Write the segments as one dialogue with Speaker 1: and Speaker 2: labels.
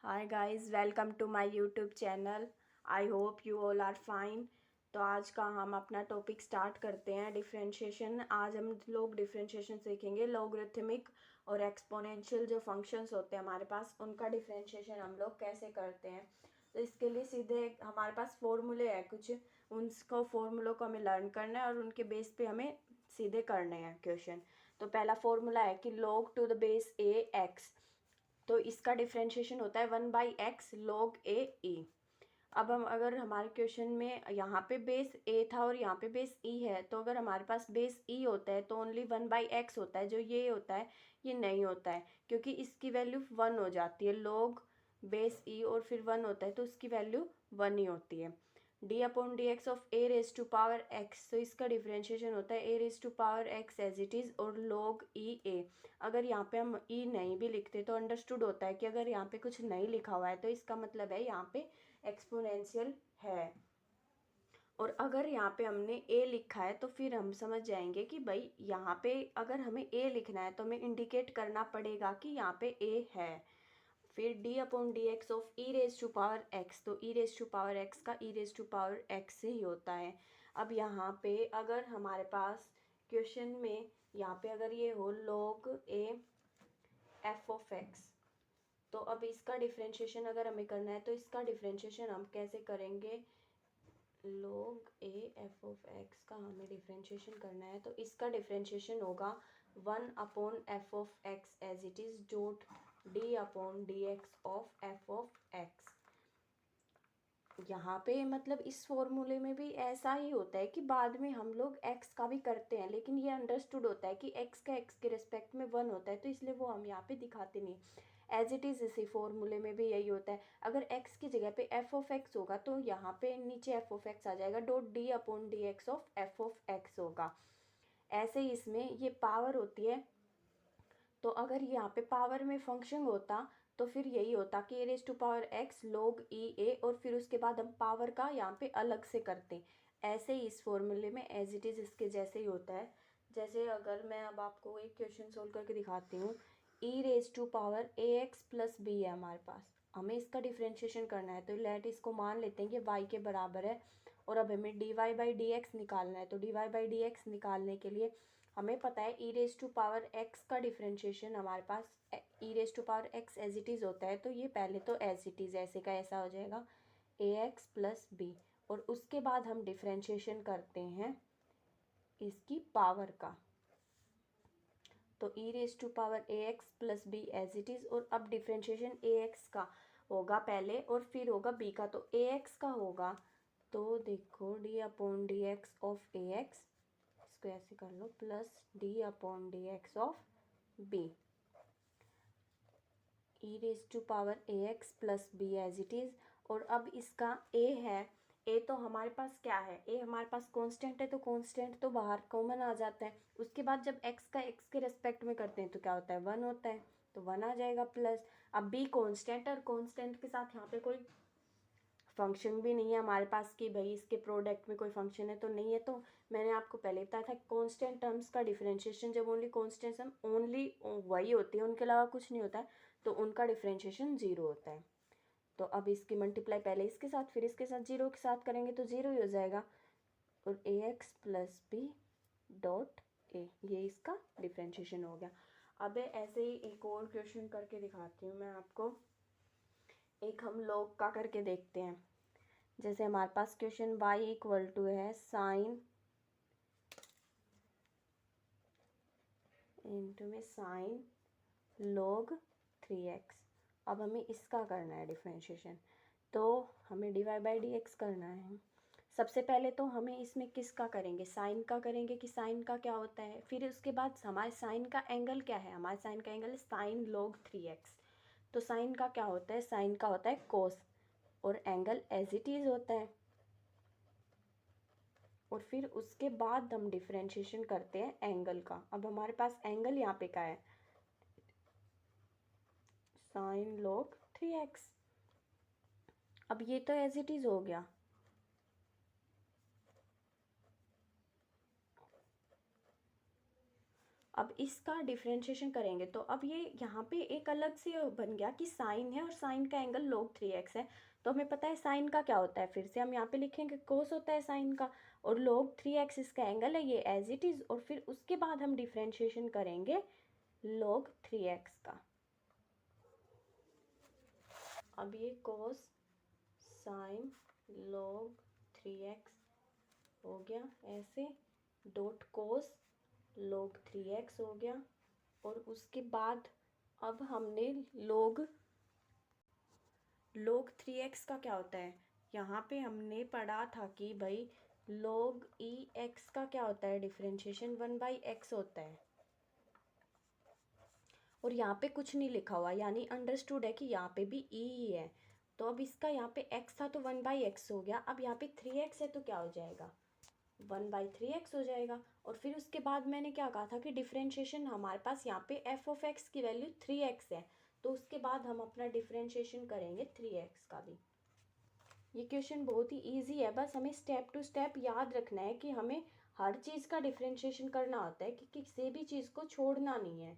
Speaker 1: Hi guys, welcome to my YouTube channel. I hope you all are fine. तो आज का हम अपना टॉपिक स्टार्ट करते हैं, डिफरेंशिएशन। आज हम लोग डिफरेंशिएशन सीखेंगे। लॉगरिथमिक और एक्सपोनेंशियल जो फंक्शंस होते हैं हमारे पास, उनका डिफरेंशिएशन हम लोग कैसे करते हैं। तो इसके लिए सीधे हमारे पास फॉर्मूले हैं कुछ, उनको फॉर्मूलों को हमें लर्न करना है और उनके बेस पे हमें सीधे करने हैं क्वेश्चन। तो पहला फॉर्मूला है कि log to the base A X. तो इसका डिफ्रेंशिएशन होता है 1/x log a e। अब हम अगर हमारे क्वेश्चन में यहाँ पे बेस a था और यहाँ पे बेस e है, तो अगर हमारे पास बेस e होता है तो ओनली 1/x होता है। जो ये होता है ये नहीं होता है, क्योंकि इसकी वैल्यू 1 हो जाती है। log बेस e और फिर 1 होता है तो उसकी वैल्यू 1 ही होती है। D upon D x of a raise to power x, तो इसका डिफ्रेंशिएशन होता है a raise to power x as it is और log ई ए। अगर यहाँ पे हम ई नहीं भी लिखते तो अंडरस्टूड होता है कि अगर यहाँ पे कुछ नहीं लिखा हुआ है तो इसका मतलब है यहाँ पे एक्सपोनेंशियल है। और अगर यहाँ पे हमने ए लिखा है तो फिर हम समझ जाएंगे कि भाई यहाँ पे अगर हमें ए लिखना है तो हमें इंडिकेट करना पड़ेगा कि यहाँ पे ए है। फिर D upon D x of E raise to power x, तो ई रेज टू पावर एक्स का E raise to power X से ही होता है। अब यहाँ पे अगर हमारे पास क्वेश्चन में यहाँ पे अगर ये हो log A F of x, तो अब इसका डिफ्रेंशिएशन अगर हमें करना है तो इसका डिफ्रेंशिएशन हम कैसे करेंगे। log A F of x का हमें डिफ्रेंशिएशन करना है तो इसका डिफ्रेंशिएशन होगा 1 upon F of X as it is dot D upon D x of F of X. यहाँ पे मतलब इस फॉर्मूले में भी ऐसा ही होता है कि बाद में हम लोग x का भी करते हैं, लेकिन ये अंडरस्टूड होता है कि x का x के रिस्पेक्ट में 1 होता है, तो इसलिए वो हम यहाँ पे दिखाते नहीं। एज इट इज़ इसी फॉर्मूले में भी यही होता है। अगर x की जगह पे f ऑफ x होगा तो यहाँ पे नीचे f ऑफ x आ जाएगा, dot D upon D x of f of x होगा। ऐसे ही इसमें ये पावर होती है, तो अगर यहाँ पे पावर में फंक्शन होता तो फिर यही होता कि a raise to power x log e a, और फिर उसके बाद हम पावर का यहाँ पे अलग से करते। ऐसे ही इस फॉर्मूले में एज इट इज़ इसके जैसे ही होता है। जैसे अगर मैं अब आपको एक क्वेश्चन सोल्व करके दिखाती हूँ। E raise to power a x plus b है हमारे पास, हमें इसका डिफ्रेंशिएशन करना है। तो लेट इसको मान लेते हैं कि y के बराबर है और अब हमें D Y by D x निकालना है। तो d Y by D x निकालने के लिए हमें पता है e raise to power x का डिफ्रेंशिएशन हमारे पास e raise to power x as it is होता है। तो ये पहले तो एज इट इज़ ऐसे का ऐसा हो जाएगा ए एक्स प्लस बी, और उसके बाद हम डिफ्रेंशिएशन करते हैं इसकी पावर का। तो ई raise to power a x plus b as it is, और अब डिफ्रेंशिएशन ए एक्स का होगा पहले और फिर होगा बी का। तो ए एक्स का होगा, तो देखो d upon D x of a x, इसको ऐसे कर लो, plus d upon D x of b. E raise to power a x plus b as it is, और अब इसका ए है। ए तो हमारे पास क्या है, ए हमारे पास कांस्टेंट है, तो कांस्टेंट तो बाहर कॉमन आ जाता है। उसके बाद जब एक्स का एक्स के रेस्पेक्ट में करते हैं तो क्या होता है, 1 होता है, तो 1 आ जाएगा प्लस। अब बी कांस्टेंट, और कांस्टेंट के साथ यहाँ पे कोई फंक्शन भी नहीं है हमारे पास कि भाई इसके प्रोडक्ट में कोई फंक्शन है, तो नहीं है। तो मैंने आपको पहले बताया था कांस्टेंट टर्म्स का डिफरेंशिएशन जब ओनली कांस्टेंट्स हम ओनली वही होती है, उनके अलावा कुछ नहीं होता है, तो उनका डिफरेंशिएशन 0 होता है। तो अब इसकी मल्टीप्लाई पहले इसके साथ फिर इसके साथ 0 के साथ करेंगे तो 0 ही हो जाएगा, और a x plus b dot a, ये इसका डिफरेंशिएशन हो गया। अब ऐसे ही एक और क्वेश्चन करके दिखाती हूँ मैं आपको। एक हम लोग का करके देखते हैं। जैसे हमारे पास क्वेश्चन y इक्वल टू है साइन इंटू में साइन log 3x। अब हमें इसका करना है डिफरेंशिएशन, तो हमें D Y by D X करना है। सबसे पहले तो हमें इसमें किसका करेंगे, साइन का करेंगे कि साइन का क्या होता है। फिर उसके बाद हमारे साइन का एंगल क्या है, हमारे साइन का एंगल है साइन log 3x। तो साइन का क्या होता है, साइन का होता है कोस, और एंगल एज इट इज़ होता है। और फिर उसके बाद हम डिफरेंशिएशन करते हैं एंगल का। अब हमारे पास एंगल यहाँ पे क्या है, साइन log 3x। अब ये तो एज इट इज़ हो गया। अब इसका डिफ्रेंशिएशन करेंगे तो अब ये यहाँ पे एक अलग से बन गया कि साइन है और साइन का एंगल log 3x है। तो हमें पता है साइन का क्या होता है, फिर से हम यहाँ पे लिखेंगे कोस होता है साइन का, और log 3x इसका एंगल है, ये एज इट इज़। और फिर उसके बाद हम डिफ्रेंशिएशन करेंगे log 3x का। अब ये कोस साइन log 3x हो गया ऐसे, डॉट कोस log 3x हो गया। और उसके बाद अब हमने log 3x का क्या होता है, यहाँ पे हमने पढ़ा था कि भाई log x का क्या होता है, डिफरेंशिएशन 1/x होता है। और यहाँ पे कुछ नहीं लिखा हुआ, यानी अंडरस्टूड है कि यहाँ पे भी ही है। तो अब इसका यहाँ पे x था तो 1/x हो गया। अब यहाँ पे 3x है तो क्या हो जाएगा, 1/3x हो जाएगा। और फिर उसके बाद मैंने क्या कहा था कि डिफरेंशिएशन हमारे पास यहाँ पे f(x) की वैल्यू 3x है, तो उसके बाद हम अपना डिफरेंशिएशन करेंगे 3x का भी। ये क्वेश्चन बहुत ही इजी है, बस हमें स्टेप टू स्टेप याद रखना है कि हमें हर चीज़ का डिफरेंशिएशन करना होता है, कि किसी भी चीज़ को छोड़ना नहीं है।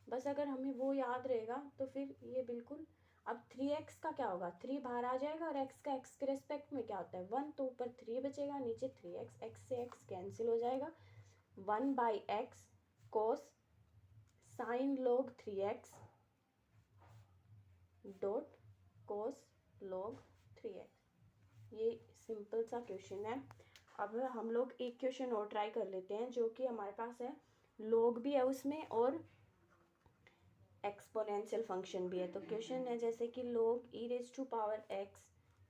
Speaker 1: बस अगर हमें वो याद रहेगा तो फिर ये बिल्कुल। अब 3x का क्या होगा, 3 बाहर आ जाएगा और x का x के रेस्पेक्ट में क्या होता है 1, तो ऊपर 3 बचेगा, नीचे 3x, x से x कैंसिल हो जाएगा। 1/x cos sine log 3x dot cos log 3x। ये सिंपल सा क्वेश्चन है। अब हम लोग एक क्वेश्चन और ट्राई कर लेते हैं जो कि हमारे पास है, log भी है उसमें और एक्सपोनेंशियल फंक्शन भी है। तो क्वेश्चन है जैसे कि log e⁻x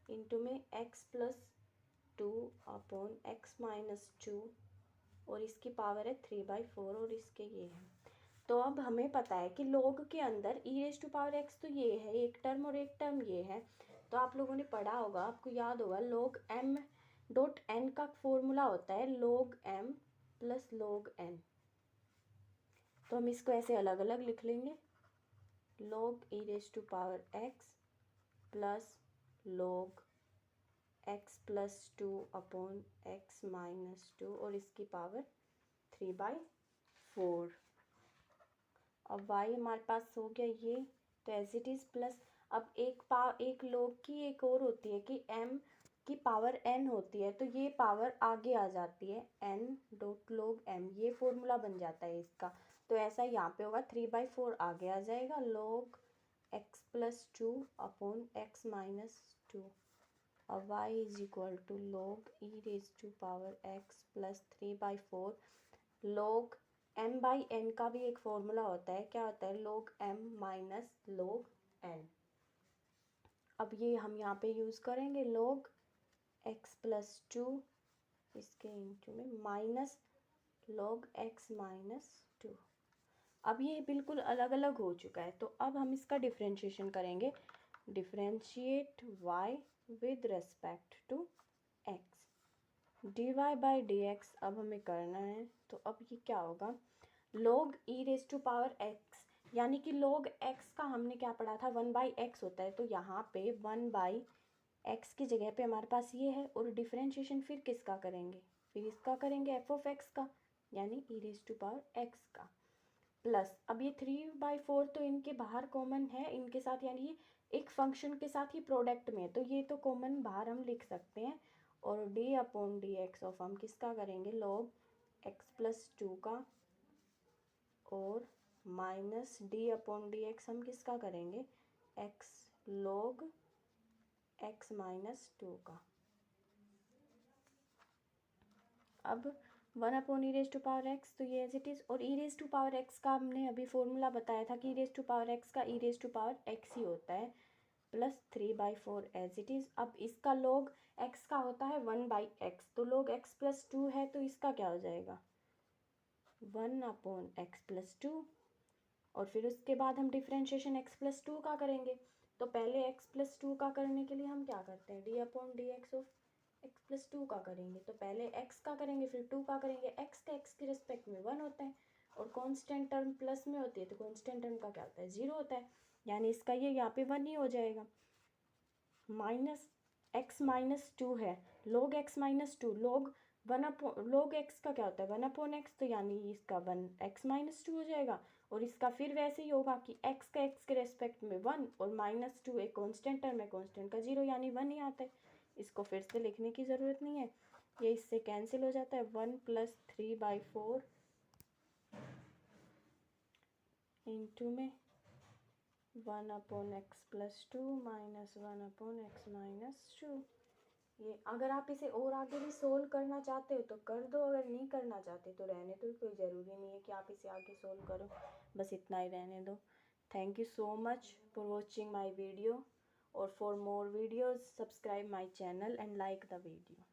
Speaker 1: इंटू में x+2 अपॉन x-2 और इसकी पावर है 3/4 और इसके ये है। तो अब हमें पता है कि log के अंदर e⁻x तो ये है एक टर्म और एक टर्म ये है। तो आप लोगों ने पढ़ा होगा, आपको याद होगा, log m.n का फॉर्मूला होता है log m plus log n। तो हम इसको ऐसे अलग अलग लिख लेंगे, log e⁻x plus log x+2 upon x-2 और इसकी पावर 3/4। अब y हमारे पास हो गया ये, तो एज इट इज़ प्लस। अब एक log की एक और होती है कि m की पावर n होती है, तो ये पावर आगे आ जाती है n डॉट log m, ये फॉर्मूला बन जाता है इसका। तो ऐसा यहाँ पे होगा 3/4 आगे आ जाएगा log x+2 अपॉन x-2। अब y is equal to log e⁻x plus 3/4 log m/n का भी एक फॉर्मूला होता है, क्या होता है log m minus log n। अब ये हम यहाँ पे यूज़ करेंगे log x+2 इसके इंटू में माइनस log x-2। अब ये बिल्कुल अलग अलग हो चुका है, तो अब हम इसका डिफरेंशिएशन करेंगे, differentiate y with respect to x, dy/dx अब हमें करना है। तो अब ये क्या होगा, log e⁻x, यानी कि log x का हमने क्या पढ़ा था 1/x होता है, तो यहाँ पे 1/x की जगह पे हमारे पास ये है। और डिफरेंशिएशन फिर किसका करेंगे, फिर इसका करेंगे f(x) का, यानी e⁻x का, प्लस अब ये 3/4 तो इनके बाहर कॉमन है इनके साथ, यानी ये एक फंक्शन के साथ ही प्रोडक्ट में है, तो ये तो कॉमन बाहर हम लिख सकते हैं। और d/dx ऑफ हम किसका करेंगे log x+2 का, और माइनस d/dx हम किसका करेंगे x log x-2 का। अब 1/e⁻x तो ये एज इट इज़, और e⁻x का हमने अभी फॉर्मूला बताया था कि e⁻x का e⁻x ही होता है प्लस 3/4 एज इट इज़। अब इसका log x का होता है 1/x, तो log x+2 है तो इसका क्या हो जाएगा 1/x+2। और फिर उसके बाद हम डिफरेंशिएशन x+2 का करेंगे। तो पहले x+2 का करने के लिए हम क्या करते हैं d/dx ऑफ x+2 का करेंगे। तो पहले x का करेंगे फिर 2 का करेंगे। x का x के रिस्पेक्ट में 1 होता है, और कांस्टेंट टर्म प्लस में होती है तो कांस्टेंट टर्म का क्या होता है 0 होता है, यानी इसका ये यहाँ पे 1 ही हो जाएगा। माइनस x-2 है log x-2, log log x का क्या होता है 1/x, तो यानी इसका 1x-2 हो जाएगा। और इसका फिर वैसे ही होगा कि x का x के रेस्पेक्ट में 1 और -2 एक कांस्टेंट टर्म है, कांस्टेंट का 0 यानी 1 ही आता है। इसको फिर से लिखने की ज़रूरत नहीं है, ये इससे कैंसिल हो जाता है। 1 + 3/4 इंटू में 1/x + 2 -1/x - 2। ये अगर आप इसे और आगे भी सोल्व करना चाहते हो तो कर दो, अगर नहीं करना चाहते तो रहने दो, कोई ज़रूरी नहीं है कि आप इसे आगे सोल्व करो, बस इतना ही रहने दो। Thank you so much for watching my video, और for more videos subscribe my channel and like the video.